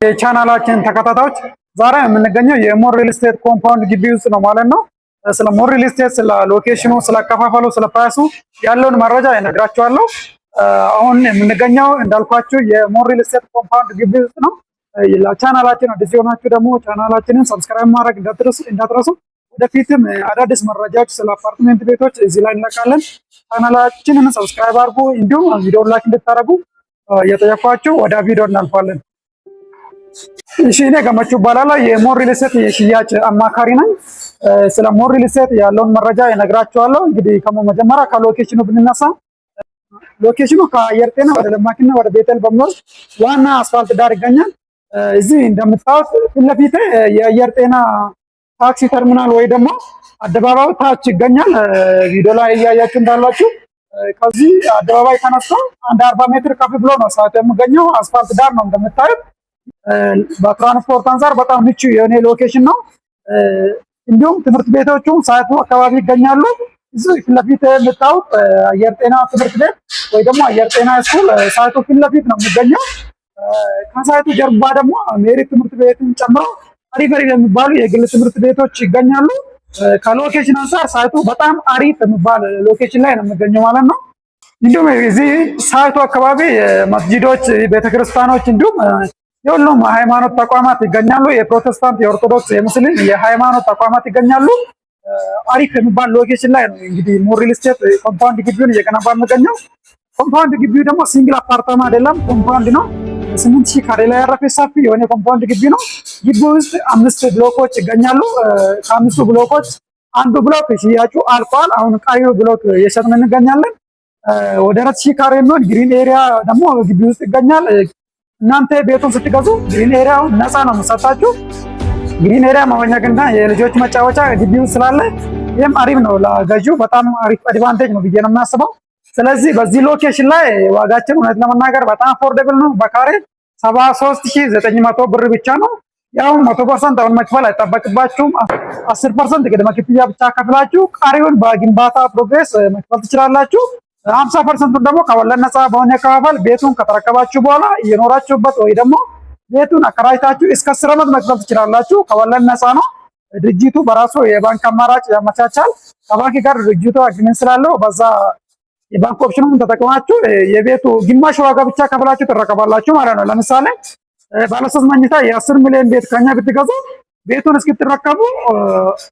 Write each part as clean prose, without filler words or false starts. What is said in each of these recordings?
የቻናላችን ተከታታዮች ዛሬ የምንገኘው የሞር ሪል ስቴት ኮምፓውንድ ግቢ ውስጥ ነው ማለት ነው። ስለ ሞር ሪል ስቴት፣ ስለ ሎኬሽኑ፣ ስለ አከፋፈሉ፣ ስለ ፕራይሱ ያለውን መረጃ እነግራችኋለሁ። አሁን የምንገኘው እንዳልኳችሁ የሞር ሪል ስቴት ኮምፓውንድ ግቢ ውስጥ ነው። ለቻናላችን አዲስ የሆናችሁ ደግሞ ቻናላችንን ሰብስክራይብ ማድረግ እንዳትረሱ። ወደፊትም አዳዲስ መረጃዎች ስለ አፓርትሜንት ቤቶች እዚህ ላይ እንለቃለን። ቻናላችንን ሰብስክራይብ አድርጉ፣ እንዲሁም ቪዲዮ ላይክ እንድታደርጉ እየጠየኳችሁ ወደ ቪዲዮ እናልፋለን። እሺ፣ እኔ ገመቹ እባላለሁ። የሞር ሪል ስቴት የሽያጭ አማካሪ ነኝ። ስለ ሞር ሪል ስቴት ያለውን መረጃ እነግራችኋለሁ። እንግዲህ መጀመሪያ ከሎኬሽኑ ብንነሳ ሎኬሽኑ ከአየር ጤና ወደ ለማኪና ወደ ቤተል በሚወስድ ዋና አስፋልት ዳር ይገኛል። እዚህ እንደምታዩት ፊት ለፊት የአየር ጤና ታክሲ ተርሚናል ወይ ደግሞ አደባባዩ ታች ይገኛል። ቪዲዮ ላይ እያያችሁ እንዳላችሁ ከዚህ አደባባይ ተነስቶ አንድ 40 ሜትር ከፍ ብሎ ነው ሰዓት የሚገኘው። አስፋልት ዳር ነው እንደምታዩት። በትራንስፖርት አንፃር በጣም ምቹ የሆነ ሎኬሽን ነው። እንዲሁም ትምህርት ቤቶቹ ሳይቱ አካባቢ ይገኛሉ። እዚህ ፊት ለፊት የምታዩት አየር ጤና ትምህርት ቤት ወይ ደግሞ አየር ጤና ስኩል ሳይቱ ፊት ለፊት ነው የሚገኘው። ከሳይቱ ጀርባ ደግሞ ሜሪ ትምህርት ቤትን ጨምሮ አሪፍ የሚባሉ የግል ትምህርት ቤቶች ይገኛሉ። ከሎኬሽን አንፃር ሳይቱ በጣም አሪፍ የሚባል ሎኬሽን ላይ ነው የሚገኘው ማለት ነው። እንዲሁም እዚህ ሳይቱ አካባቢ መስጂዶች፣ ቤተክርስቲያኖች እንዲሁም የሁሉም ሃይማኖት ተቋማት ይገኛሉ። የፕሮቴስታንት፣ የኦርቶዶክስ፣ የሙስሊም የሃይማኖት ተቋማት ይገኛሉ። አሪፍ የሚባል ሎኬሽን ላይ ነው እንግዲህ ሞር ሪል ስቴት ኮምፓውንድ ግቢውን እየገነባ የሚገኘው። ኮምፓውንድ ግቢው ደግሞ ሲንግል አፓርታማ አይደለም፣ ኮምፓውንድ ነው። 8000 ካሬ ላይ ያረፈ ሰፊ የሆነ ኮምፓውንድ ግቢ ነው። ግቢው ውስጥ 5 ብሎኮች ይገኛሉ። ከ5ቱ ብሎኮች አንዱ ብሎክ ሽያጩ አልቋል። አሁን ቀሪው ብሎክ እየሸጥን እንገኛለን። ወደ 4000 ካሬ የሚሆን ግሪን ኤሪያ ደግሞ ግቢ ውስጥ ይገኛል። እናንተ ቤቱን ስትገዙ ግሪን ኤሪያው ነፃ ነው የምሰጣችሁ። ግሪን ኤሪያ መዋኛና የልጆች መጫወቻ ግቢ ውስጥ ስላለ ይህም አሪፍ ነው ለገዢው፣ በጣም አሪፍ አድቫንቴጅ ነው ብዬ ነው የማስበው። ስለዚህ በዚህ ሎኬሽን ላይ ዋጋችን እውነት ለመናገር በጣም አፎርደብል ነው። በካሬ 73900 ብር ብቻ ነው። ያው 100% አሁን መክፈል አይጠበቅባችሁም። 10% ቅድመ ክፍያ ብቻ ከፍላችሁ ቀሪውን በግንባታ ፕሮግሬስ መክፈል ትችላላችሁ። 50% ደግሞ ከወለድ ነፃ በሆነ አከፋፈል ቤቱን ከተረከባችሁ በኋላ እየኖራችሁበት ወይ ደግሞ ቤቱን አከራይታችሁ እስከ 10 ዓመት መክፈል ትችላላችሁ። ከወለድ ነፃ ነው። ድርጅቱ በራሱ የባንክ አማራጭ ያመቻቻል። ከባንክ ጋር ድርጅቱ አግሪመንት ስላለው በዛ የባንክ ኦፕሽኑን ተጠቅማችሁ የቤቱ ግማሽ ዋጋ ብቻ ከፍላችሁ ትረከባላችሁ ማለት ነው። ለምሳሌ ባለ 3 መኝታ የ10 ሚሊዮን ቤት ከኛ ብትገዙ ቤቱን እስክትረከቡ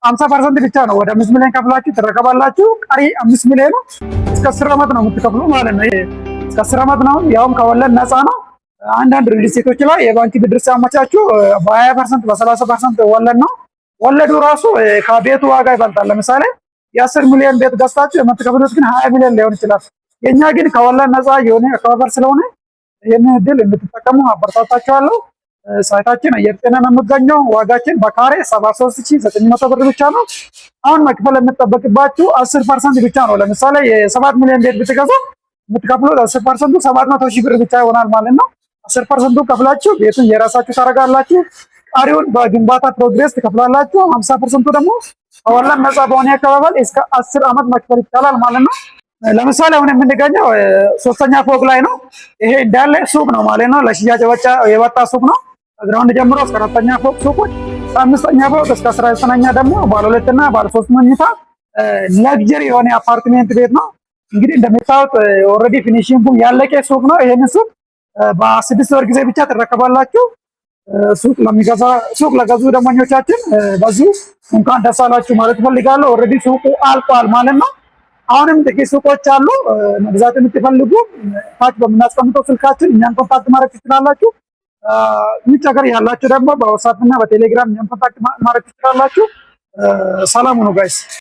50% ብቻ ነው ወደ 5 ሚሊዮን ከፍላችሁ ትረከባላችሁ። ቀሪ 5 ሚሊዮን እስከ 10 ዓመት ነው የምትከፍሉ ማለት ነው። እስከ 10 ዓመት ነው፣ ያውም ከወለድ ነፃ ነው። አንዳንድ ሪል ስቴቶች ላይ የባንክ ብድር ሲያመቻቹ በ20% በ30% ወለድ ነው። ወለዱ ራሱ ከቤቱ ዋጋ ይበልጣል። ለምሳሌ የ10 ሚሊዮን ቤት ገዝታችሁ የምትከፍሉት ግን 20 ሚሊዮን ሊሆን ይችላል። የኛ ግን ከወለድ ነፃ የሆነ አከፋፈል ስለሆነ ይህን እድል እንድትጠቀሙ አበረታታችኋለሁ። ሳይታችን አየር ጤና ነው የሚገኘው። ዋጋችን በካሬ 73900 ብር ብቻ ነው። አሁን መክፈል የምትጠበቅባችሁ 10% ብቻ ነው። ለምሳሌ የ7 ሚሊዮን ቤት ብትገዙ የምትከፍሉት 10% 700,000 ብር ብቻ ይሆናል ማለት ነው። 10% ከፍላችሁ ቤቱን የራሳችሁ ታደርጋላችሁ። ቀሪውን በግንባታ ፕሮግሬስ ትከፍላላችሁ። 50% ደግሞ ከወለድ ነፃ በሆነ አከፋፈል እስከ 10 ዓመት መክፈል ይቻላል ማለት ነው። ለምሳሌ አሁን የምንገኘው 3ኛ ፎቅ ላይ ነው። ይሄ እንዳለ ሱቅ ነው ማለት ነው። ለሽያጭ የወጣ ሱቅ ነው። ከግራውንድ ጀምሮ እስከ 4ኛ ፎቅ ሱቆች፣ ከ5ኛ ፎቅ እስከ 19ኛ ደግሞ ባለ 2 እና ባለ 3 መኝታ ለግጀሪ የሆነ አፓርትሜንት ቤት ነው። እንግዲህ እንደምታዩት ኦልሬዲ ፊኒሺንጉ ያለቀ ሱቅ ነው። ይሄንን ሱቅ በ6 ወር ጊዜ ብቻ ትረከባላችሁ። ሱቅ ለገዙ ደንበኞቻችን በዚሁ እንኳን ደስ አላችሁ ማለት ፈልጋለሁ። ኦልሬዲ ሱቁ አልቋል ማለት ነው። አሁንም ጥቂት ሱቆች አሉ። መግዛት የምትፈልጉ ታች በምናስቀምጠው ስልካችን እኛን ኮንታክት ማድረግ ትችላላችሁ። ውጭ ሀገር ያላችሁ ደግሞ በዋትስአፕ እና በቴሌግራም እኛን ኮንታክት ማድረግ ትችላላችሁ። ሰላም ሁኑ ጋይስ።